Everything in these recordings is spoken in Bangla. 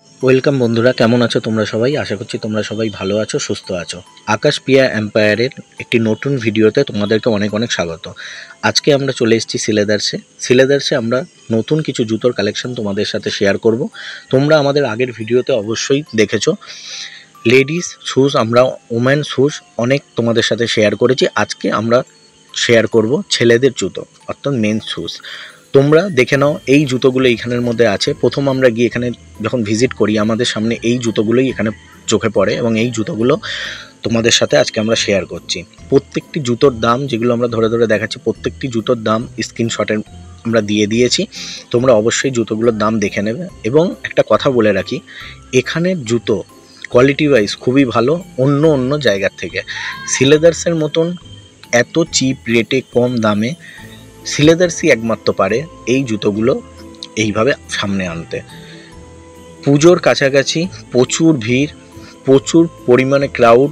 ওয়েলকাম বন্ধুরা, কেমন আছো তোমরা সবাই? আশা করছি তোমরা সবাই ভালো আছো, সুস্থ আছো। আকাশ পিয়া এম্পায়ারের একটি নতুন ভিডিওতে তোমাদেরকে অনেক অনেক স্বাগত। আজকে আমরা চলে এসেছি সিলেদার্সে আমরা নতুন কিছু জুতোর কালেকশন তোমাদের সাথে শেয়ার করব। তোমরা আমাদের আগের ভিডিওতে অবশ্যই দেখেছো লেডিস শ্যুজ, আমরা ওমেন শ্যুজ অনেক তোমাদের সাথে শেয়ার করেছি। আজকে আমরা শেয়ার করব ছেলেদের জুতো, অর্থাৎ মেন্স শ্যুজ। তোমরা দেখে নাও এই জুতোগুলো এইখানের মধ্যে আছে। প্রথম আমরা গিয়ে এখানে যখন ভিজিট করি আমাদের সামনে এই জুতোগুলোই এখানে চোখে পড়ে এবং এই জুতোগুলো তোমাদের সাথে আজকে আমরা শেয়ার করছি। প্রত্যেকটি জুতোর দাম যেগুলো আমরা ধরে ধরে দেখাচ্ছি, প্রত্যেকটি জুতোর দাম স্ক্রিনশটে আমরা দিয়ে দিয়েছি। তোমরা অবশ্যই জুতোগুলোর দাম দেখে নেবে। এবং একটা কথা বলে রাখি, এখানের জুতো কোয়ালিটি ওয়াইজ খুবই ভালো অন্য জায়গার থেকে। সিলেদার্সের মতন এত চিপ রেটে কম দামে সিলেদার্সই একমাত্র পারে এই জুতোগুলো এইভাবে সামনে আনতে। পুজোর কাছাকাছি প্রচুর ভিড়, প্রচুর পরিমাণে ক্রাউড।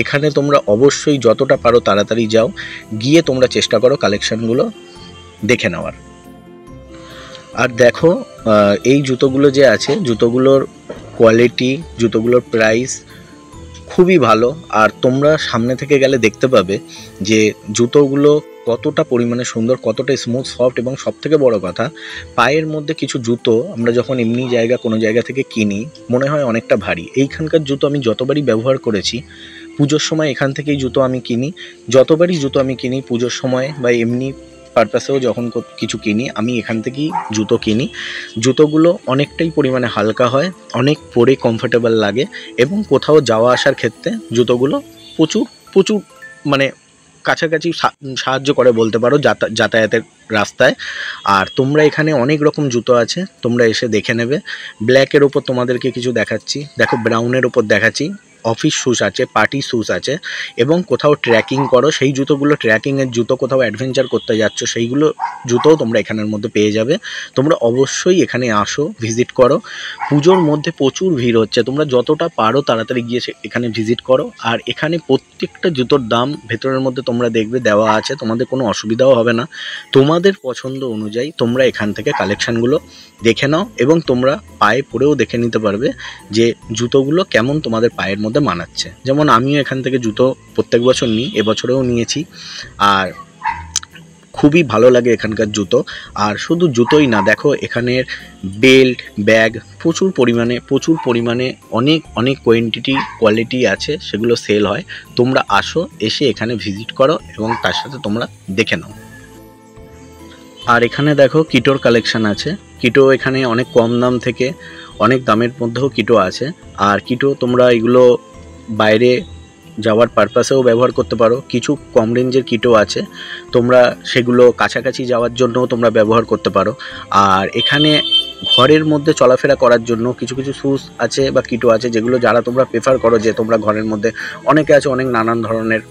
এখানে তোমরা অবশ্যই যতটা পারো তাড়াতাড়ি যাও, গিয়ে তোমরা চেষ্টা করো কালেকশানগুলো দেখে নেওয়ার। আর দেখো এই জুতোগুলো যে আছে, জুতোগুলোর কোয়ালিটি, জুতোগুলোর প্রাইস খুবই ভালো। আর তোমরা সামনে থেকে গেলে দেখতে পাবে যে জুতোগুলো কতটা পরিমাণে সুন্দর, কতটা স্মুথ, সফট, এবং সবথেকে বড় কথা পায়ের মধ্যে কিছু জুতো আমরা যখন এমনি কোনো জায়গা থেকে কিনি মনে হয় অনেকটা ভারী। এইখানকার জুতো আমি যতবারই ব্যবহার করেছি, পুজোর সময় এখান থেকেই জুতো আমি কিনি, যতবারই জুতো আমি কিনি পুজোর সময় বা এমনি পারপাসেও যখন কিছু কিনি আমি এখান থেকেই জুতো কিনি। জুতোগুলো অনেকটাই পরিমাণে হালকা হয়, অনেক পরে কমফোর্টেবল লাগে, এবং কোথাও যাওয়া আসার ক্ষেত্রে জুতোগুলো প্রচুর মানে কাছাকাছি সাহায্য করে বলতে পারো যাতায়াতের রাস্তায়। আর তোমরা এখানে অনেক রকম জুতো আছে, তোমরা এসে দেখে নেবে। ব্ল্যাকের ওপর তোমাদেরকে কিছু দেখাচ্ছি, দেখো ব্রাউনের ওপর দেখাচ্ছি। অফিস শ্যুজ আছে, পার্টি শ্যুজ আছে, এবং কোথাও ট্রেকিং করো সেই জুতোগুলো, ট্রেকিংয়ের জুতো, কোথাও অ্যাডভেঞ্চার করতে যাচ্ছ সেইগুলো জুতোও তোমরা এখানের মধ্যে পেয়ে যাবে। তোমরা অবশ্যই এখানে আসো, ভিজিট করো। পুজোর মধ্যে প্রচুর ভিড় হচ্ছে, তোমরা যতটা পারো তাড়াতাড়ি গিয়ে এখানে ভিজিট করো। আর এখানে প্রত্যেকটা জুতোর দাম ভেতরের মধ্যে তোমরা দেখবে দেওয়া আছে, তোমাদের কোনো অসুবিধাও হবে না। তোমাদের পছন্দ অনুযায়ী তোমরা এখান থেকে কালেকশানগুলো দেখে নাও, এবং তোমরা পায়ে পরেও দেখে নিতে পারবে যে জুতোগুলো কেমন তোমাদের পায়ের মধ্যে মানাচ্ছে। যেমন আমিও এখান থেকে জুতো প্রত্যেক বছর নিই, এবছরেও নিয়েছি, আর খুবই ভালো লাগে এখানকার জুতো। আর শুধু জুতোই না, দেখো এখানের বেল্ট, ব্যাগ প্রচুর পরিমাণে অনেক কোয়ালিটি আছে, সেগুলো সেল হয়। তোমরা আসো, এসে এখানে ভিজিট করো এবং তার সাথে তোমরা দেখে নাও। আর এখানে দেখো কিটোর কালেকশান আছে। কিটো এখানে অনেক কম দাম থেকে অনেক দামের মধ্যেও কিটো আছে। আর কিটো তোমরা এগুলো বাইরে যাওয়ার পারপাসেও ব্যবহার করতে পারো। কিছু কম রেঞ্জের কিটো আছে, তোমরা সেগুলো কাছাকাছি যাওয়ার জন্যও তোমরা ব্যবহার করতে পারো। আর এখানে ঘরের মধ্যে চলাফেরা করার জন্য কিছু শ্যুজ আছে বা কিটো আছে, যেগুলো যারা তোমরা প্রেফার করো যে তোমরা ঘরের মধ্যে, অনেকে আছে অনেক নানান ধরনের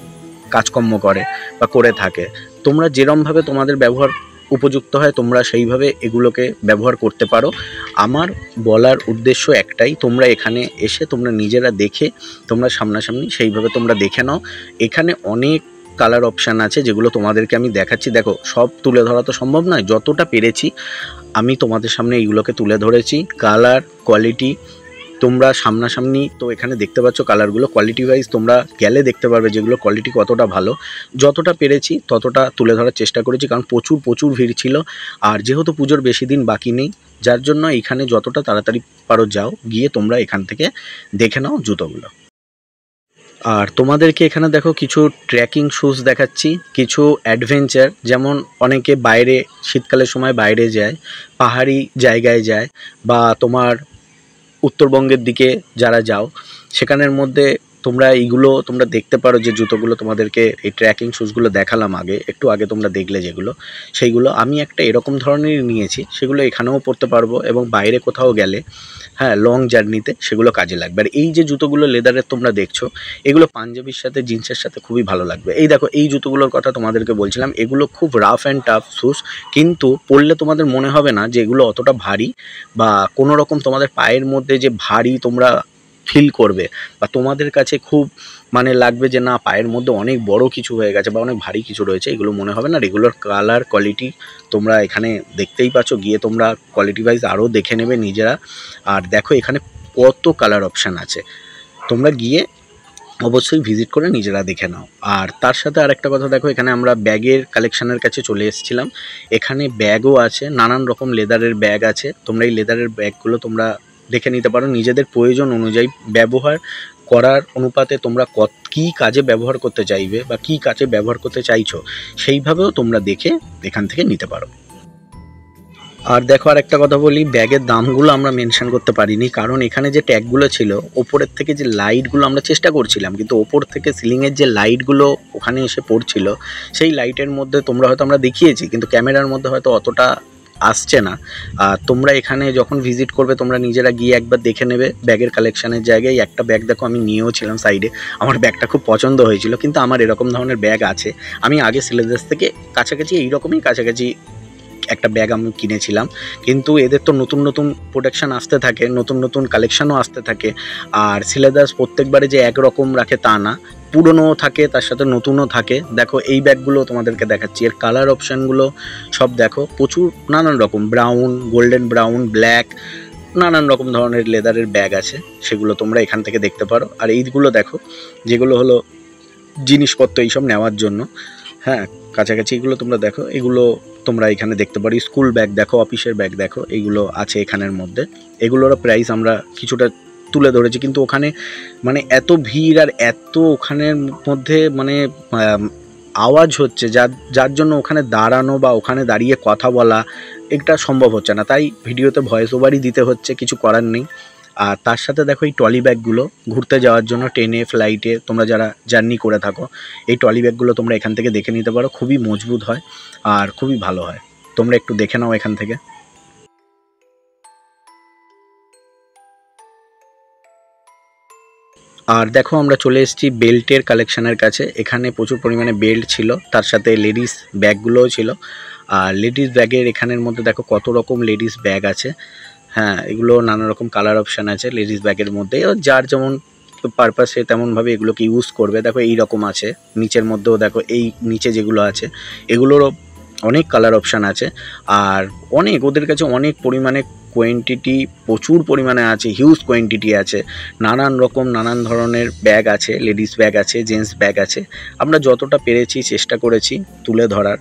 কাজকর্ম করে বা করে থাকে, তোমরা যেরমভাবে তোমাদের ব্যবহার উপযুক্ত হয় তোমরা সেইভাবে এগুলোকে ব্যবহার করতে পারো। আমার বলার উদ্দেশ্য একটাই, তোমরা এখানে এসে তোমরা নিজেরা দেখে তোমরা সামনাসামনি সেইভাবে তোমরা দেখে নাও। এখানে অনেক কালার অপশান আছে যেগুলো তোমাদেরকে আমি দেখাচ্ছি। দেখো সব তুলে ধরা তো সম্ভব নয়, যতটা পেরেছি আমি তোমাদের সামনে এইগুলোকে তুলে ধরেছি। কালার, কোয়ালিটি তোমরা সামনাসামনি তো এখানে দেখতে পাচ্ছ, কালারগুলো কোয়ালিটি ওয়াইজ তোমরা গেলে দেখতে পারবে যেগুলো কোয়ালিটি কতটা ভালো। যতটা পেরেছি ততটা তুলে ধরার চেষ্টা করেছি, কারণ প্রচুর ভিড় ছিল। আর যেহেতু পুজোর বেশি দিন বাকি নেই, যার জন্য এখানে যতটা তাড়াতাড়ি পারো যাও, গিয়ে তোমরা এখান থেকে দেখে নাও জুতোগুলো। আর তোমাদেরকে এখানে দেখো কিছু ট্রেকিং শ্যুজ দেখাচ্ছি, কিছু অ্যাডভেঞ্চার, যেমন অনেকে বাইরে শীতকালের সময় বাইরে যায়, পাহাড়ি জায়গায় যায়, বা তোমার উত্তরবঙ্গের দিকে যারা যাও, সেখানের মধ্যে তোমরা এইগুলো তোমরা দেখতে পারো। যে জুতোগুলো তোমাদেরকে এই ট্রেকিং শ্যুজগুলো দেখালাম একটু আগে তোমরা দেখলে যেগুলো, সেইগুলো আমি একটা এরকম ধরনেরই নিয়েছি। সেগুলো এখানেও পরতে পারবো এবং বাইরে কোথাও গেলে, হ্যাঁ, লং জার্নিতে সেগুলো কাজে লাগবে। আর এই যে জুতোগুলো লেদারের তোমরা দেখছো, এগুলো পাঞ্জাবির সাথে, জিন্সের সাথে খুবই ভালো লাগবে। এই দেখো এই জুতোগুলোর কথা তোমাদেরকে বলছিলাম, এগুলো খুব রাফ অ্যান্ড টাফ শ্যুজ, কিন্তু পরলে তোমাদের মনে হবে না যে এগুলো অতটা ভারী, বা কোনো রকম তোমাদের পায়ের মধ্যে যে ভারী তোমরা ফিল করবে বা তোমাদের কাছে খুব মানে লাগবে যে না পায়ের মধ্যে অনেক বড় কিছু হয়ে গেছে বা অনেক ভারী কিছু রয়েছে, এগুলো মনে হবে না। রেগুলার কালার কোয়ালিটি তোমরা এখানে দেখতেই পাচ্ছ, গিয়ে তোমরা কোয়ালিটি ওয়াইজ আরও দেখে নেবে নিজেরা। আর দেখো এখানে কত কালার অপশান আছে, তোমরা গিয়ে অবশ্যই ভিজিট করে নিজেরা দেখে নাও। আর তার সাথে আরেকটা কথা, দেখো এখানে আমরা ব্যাগের কালেকশানের কাছে চলে এসেছিলাম। এখানে ব্যাগও আছে, নানান রকম লেদারের ব্যাগ আছে। তোমরা এই লেদারের ব্যাগগুলো তোমরা দেখে নিতে পারো নিজেদের প্রয়োজন অনুযায়ী, ব্যবহার করার অনুপাতে তোমরা কী কাজে ব্যবহার করতে চাইবে বা কী কাজে ব্যবহার করতে চাইছো সেইভাবেও তোমরা দেখে এখান থেকে নিতে পারো। আর দেখো আর একটা কথা বলি, ব্যাগের দামগুলো আমরা মেনশন করতে পারিনি, কারণ এখানে যে ট্যাগগুলো ছিল ওপরের থেকে যে লাইটগুলো আমরা চেষ্টা করছিলাম, কিন্তু ওপর থেকে সিলিংয়ের যে লাইটগুলো ওখানে এসে পড়ছিল, সেই লাইটের মধ্যে তোমরা হয়তো আমরা দেখিয়েছি কিন্তু ক্যামেরার মধ্যে হয়তো অতটা আসছে না। আর তোমরা এখানে যখন ভিজিট করবে তোমরা নিজেরা গিয়ে একবার দেখে নেবে ব্যাগের কালেকশানের জায়গায়। একটা ব্যাগ দেখো আমি নিয়েও ছিলাম সাইডে, আমার ব্যাগটা খুব পছন্দ হয়েছিল, কিন্তু আমার এরকম ধরনের ব্যাগ আছে। আমি আগে সিলেদার্স থেকে কাছাকাছি এইরকমই কাছাকাছি একটা ব্যাগ আমি কিনেছিলাম, কিন্তু এদের তো নতুন নতুন প্রোডাকশান আসতে থাকে, নতুন নতুন কালেকশানও আসতে থাকে। আর সিলেদার্স প্রত্যেকবারে যে একরকম রাখে তা না, পুরনোও থাকে তার সাথে নতুনও থাকে। দেখো এই ব্যাগগুলো তোমাদেরকে দেখাচ্ছি, এর কালার অপশানগুলো সব দেখো, প্রচুর নানান রকম ব্রাউন, গোল্ডেন ব্রাউন, ব্ল্যাক, নানান রকম ধরনের লেদারের ব্যাগ আছে, সেগুলো তোমরা এখান থেকে দেখতে পারো। আর এইগুলো দেখো যেগুলো হলো জিনিসপত্র এইসব নেওয়ার জন্য, হ্যাঁ কাছাকাছি এগুলো তোমরা দেখো, এগুলো তোমরা এখানে দেখতে পারো। স্কুল ব্যাগ দেখো, অফিসের ব্যাগ দেখো, এইগুলো আছে এখানের মধ্যে। এগুলোরও প্রাইস আমরা কিছুটা তুলে ধরেছি, কিন্তু ওখানে মানে এত ভিড় আর এত ওখানের মধ্যে মানে আওয়াজ হচ্ছে, যার জন্য ওখানে দাঁড়ানো বা ওখানে দাঁড়িয়ে কথা বলা এটা সম্ভব হচ্ছে না, তাই ভিডিওতে ভয়েস ওভারই দিতে হচ্ছে, কিছু করার নেই। আর তার সাথে দেখো এই ট্রলি ব্যাগগুলো ঘুরতে যাওয়ার জন্য, ট্রেনে ফ্লাইটে তোমরা যারা জার্নি করে থাকো, এই ট্রলি ব্যাগগুলো তোমরা এখান থেকে দেখে নিতে পারো, খুবই মজবুত হয় আর খুবই ভালো হয়, তোমরা একটু দেখে নাও এখান থেকে। আর দেখো আমরা চলে এসেছি বেল্টের কালেকশানের কাছে। এখানে প্রচুর পরিমাণে বেল্ট ছিল, তার সাথে লেডিস ব্যাগগুলোও ছিল। আর লেডিস ব্যাগের এখানের মধ্যে দেখো কত রকম লেডিস ব্যাগ আছে, হ্যাঁ এগুলো নানা রকম কালার অপশান আছে লেডিস ব্যাগের মধ্যে, যার যেমন পারপাসে তেমনভাবে এগুলোকে ইউজ করবে। দেখো এই রকম আছে, নিচের মধ্যেও দেখো এই নিচে যেগুলো আছে এগুলোরও অনেক কালার অপশান আছে। আর অনেক ওদের কাছে অনেক পরিমাণে কোয়ান্টিটি, প্রচুর পরিমাণে আছে, হিউজ কোয়ান্টিটি আছে, নানান রকম নানান ধরনের ব্যাগ আছে, লেডিস ব্যাগ আছে, জেন্টস ব্যাগ আছে। আমরা যতটা পেরেছি চেষ্টা করেছি তুলে ধরার,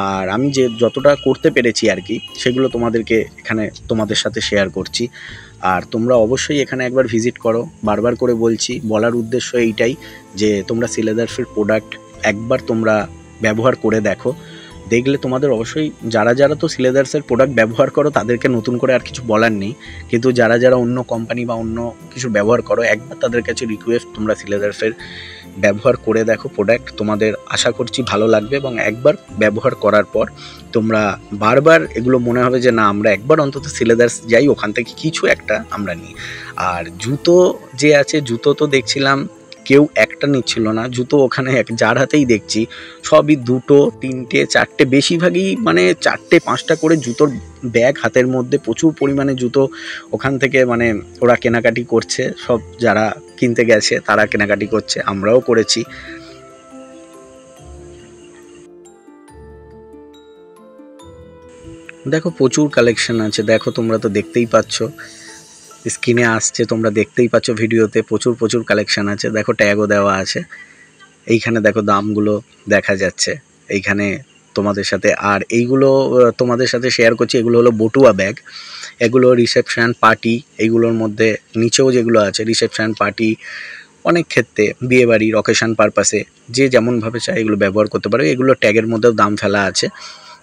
আর আমি যে যতটা করতে পেরেছি আর কি সেগুলো তোমাদেরকে এখানে তোমাদের সাথে শেয়ার করছি। আর তোমরা অবশ্যই এখানে একবার ভিজিট করো, বারবার করে বলছি, বলার উদ্দেশ্য এইটাই যে তোমরা সিলেদার্সের প্রোডাক্ট একবার তোমরা ব্যবহার করে দেখো, দেখলে তোমাদের অবশ্যই, যারা যারা তো সিলেদার্সের প্রোডাক্ট ব্যবহার করো তাদেরকে নতুন করে আর কিছু বলার নেই, কিন্তু যারা যারা অন্য কোম্পানি বা অন্য কিছু ব্যবহার করো একবার তাদের কাছে রিকোয়েস্ট, তোমরা সিলেদার্সের ব্যবহার করে দেখো প্রোডাক্ট, তোমাদের আশা করছি ভালো লাগবে। এবং একবার ব্যবহার করার পর তোমরা বারবার এগুলো মনে হবে যে না আমরা একবার অন্তত সিলেদার্স যাই, ওখান থেকে কিছু একটা আমরা নিই। আর জুতো যে আছে, জুতো তো দেখছিলাম কেউ একটা নিচ্ছিল না, জুতো ওখানে যার হাতেই দেখছি সবই 2, 3, 4, বেশিরভাগই মানে 4, 5টা করে জুতোর ব্যাগ হাতের মধ্যে, প্রচুর পরিমাণে জুতো ওখান থেকে মানে ওরা কেনাকাটি করছে, সব যারা কিনতে গেছে তারা কেনাকাটি করছে, আমরাও করেছি। দেখো প্রচুর কালেকশন আছে, দেখো তোমরা তো দেখতেই পাচ্ছ, স্ক্রিনে আসছে তোমরা দেখতেই পাচ্ছ ভিডিওতে, প্রচুর প্রচুর কালেকশন আছে। দেখো ট্যাগও দেওয়া আছে এইখানে, দেখো দামগুলো দেখা যাচ্ছে এইখানে তোমাদের সাথে। আর এইগুলো তোমাদের সাথে শেয়ার করছি, এগুলো হলো বটুয়া ব্যাগ, এগুলো রিসেপশন পার্টি, এইগুলোর মধ্যে নিচেও যেগুলো আছে রিসেপশন পার্টি, অনেক ক্ষেত্রে বিয়েবাড়ির অকেশন পারপাসে যে যেমনভাবে চায় এগুলো ব্যবহার করতে পারবে। এগুলো ট্যাগের মধ্যেও দাম ফেলা আছে,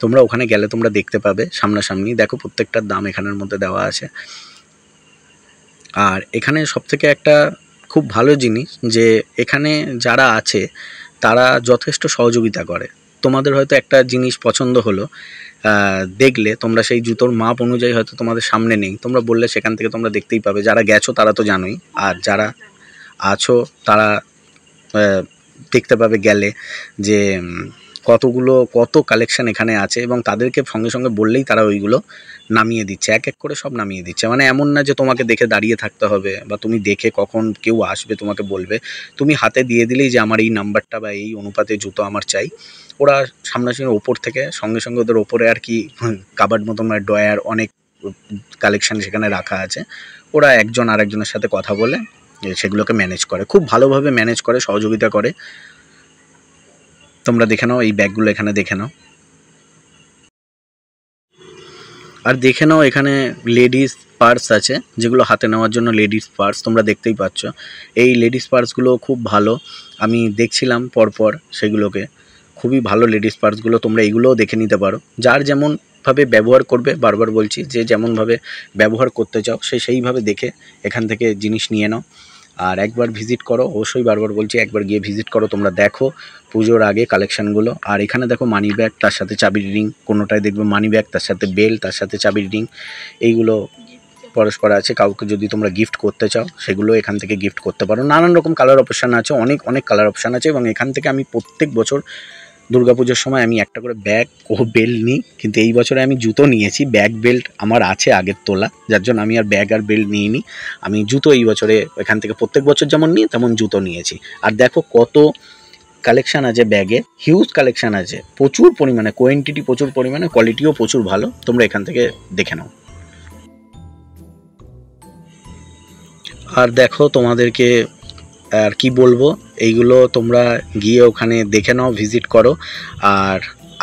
তোমরা ওখানে গেলে তোমরা দেখতে পাবে সামনাসামনি, দেখো প্রত্যেকটার দাম এখানের মধ্যে দেওয়া আছে। আর এখানে সবথেকে একটা খুব ভালো জিনিস যে এখানে যারা আছে তারা যথেষ্ট সহযোগিতা করে। তোমাদের হয়তো একটা জিনিস পছন্দ হলো, দেখলে তোমরা সেই জুতোর মাপ অনুযায়ী হয়তো তোমাদের সামনে নেই, তোমরা বললে সেখান থেকে তোমরা দেখতেই পাবে, যারা গেছো তারা তো জানোই, আর যারা আছো তারা দেখতে পাবে গেলে যে কত কালেকশান এখানে আছে, এবং তাদেরকে সঙ্গে সঙ্গে বললেই তারা ওইগুলো নামিয়ে দিচ্ছে, এক এক করে সব নামিয়ে দিচ্ছে। মানে এমন না যে তোমাকে দেখে দাঁড়িয়ে থাকতে হবে, বা তুমি দেখে কখন কেউ আসবে তোমাকে বলবে, তুমি হাতে দিয়ে দিলেই যে আমার এই নাম্বারটা বা এই অনুপাতে জুতো আমার চাই, ওরা সামনাসামনি ওপর থেকে সঙ্গে সঙ্গে ওদের ওপরে আর কি কাবার্ড মতন মানে ড্রয়ার অনেক কালেকশান সেখানে রাখা আছে, ওরা একজন আরেকজনের সাথে কথা বলে সেগুলোকে ম্যানেজ করে, খুব ভালোভাবে ম্যানেজ করে, সহযোগিতা করে। তোমরা দেখে নাও এই ব্যাগগুলো, এখানে দেখে নাও, আর দেখে নাও এখানে লেডিস পার্স আছে, যেগুলো হাতে নেওয়ার জন্য লেডিস পার্স, তোমরা দেখতেই পাচ্ছ। এই লেডিস পার্সগুলো খুব ভালো, আমি দেখছিলাম পরপর সেগুলোকে, খুবই ভালো লেডিস পার্সগুলো, তোমরা এগুলোও দেখে নিতে পারো। যার যেমনভাবে ব্যবহার করবে, বারবার বলছি, যে যেমনভাবে ব্যবহার করতে চাও সেইভাবে দেখে এখান থেকে জিনিস নিয়ে নাও। আর একবার ভিজিট করো, অবশ্যই বারবার বলছি একবার গিয়ে ভিজিট করো, তোমরা দেখো পুজোর আগে কালেকশানগুলো। আর এখানে দেখো মানি ব্যাগ, তার সাথে চাবির রিং, কোনোটায় দেখবে মানি ব্যাগ, তার সাথে বেল্ট, তার সাথে চাবির রিং, এইগুলো পরস্পর আছে। কাউকে যদি তোমরা গিফট করতে চাও সেগুলো এখান থেকে গিফট করতে পারো। নানান রকম কালার অপশান আছে, অনেক কালার অপশান আছে, এবং এখান থেকে আমি প্রত্যেক বছর দুর্গাপুজোর সময় আমি একটা করে ব্যাগ ও বেল্ট নিই, কিন্তু এই বছরে আমি জুতো নিয়েছি। ব্যাগ বেল্ট আমার আছে আগের তোলা, যার জন্য আমি আর ব্যাগ আর বেল্ট নিইনি। আমি জুতো এই বছরে এখান থেকে প্রত্যেক বছর যেমন নিই তেমন জুতো নিয়েছি। আর দেখো কত কালেকশান আছে ব্যাগে, হিউজ কালেকশান আছে, প্রচুর পরিমাণে কোয়ান্টিটি, প্রচুর পরিমাণে কোয়ালিটিও প্রচুর ভালো, তোমরা এখান থেকে দেখে নাও। আর দেখো তোমাদেরকে আর কি বলবো, এইগুলো তোমরা গিয়ে ওখানে দেখে নাও, ভিজিট করো। আর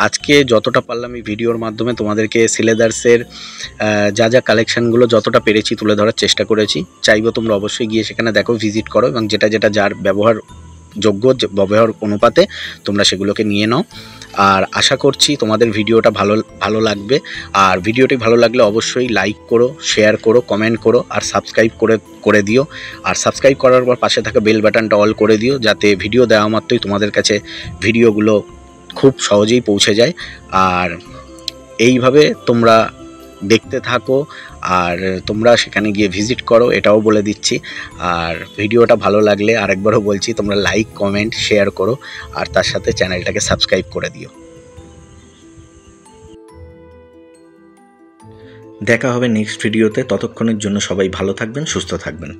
আজকে যতটা পারলাম এই ভিডিওর মাধ্যমে তোমাদেরকে সিলেদার্সের যা কালেকশানগুলো যতটা পেরেছি তুলে ধরার চেষ্টা করেছি। চাইবো তোমরা অবশ্যই গিয়ে সেখানে দেখো, ভিজিট করো, এবং যেটা যার ব্যবহার অনুপাতে তোমরা সেগুলোকে নিয়ে নাও। আর আশা করছি তোমাদের ভিডিওটা ভালো লাগবে। আর ভিডিওটি ভালো লাগলে অবশ্যই লাইক করো, শেয়ার করো, কমেন্ট করো, আর সাবস্ক্রাইব করে দিও। আর সাবস্ক্রাইব করার পর পাশে থাকা বেল বাটনটা অল করে দিও, যাতে ভিডিও দেওয়া মাত্রই তোমাদের কাছে ভিডিওগুলো খুব সহজেই পৌঁছে যায়। আর এইভাবে তোমরা দেখতে থাকো, আর তোমরা সেখানে গিয়ে ভিজিট করো, এটাও বলে দিচ্ছি। আর ভিডিওটা ভালো লাগলে আরেকবারও বলছি, তোমরা লাইক, কমেন্ট, শেয়ার করো, আর তার সাথে চ্যানেলটাকে সাবস্ক্রাইব করে দিও। দেখা হবে নেক্সট ভিডিওতে, ততক্ষণের জন্য সবাই ভালো থাকবেন, সুস্থ থাকবেন।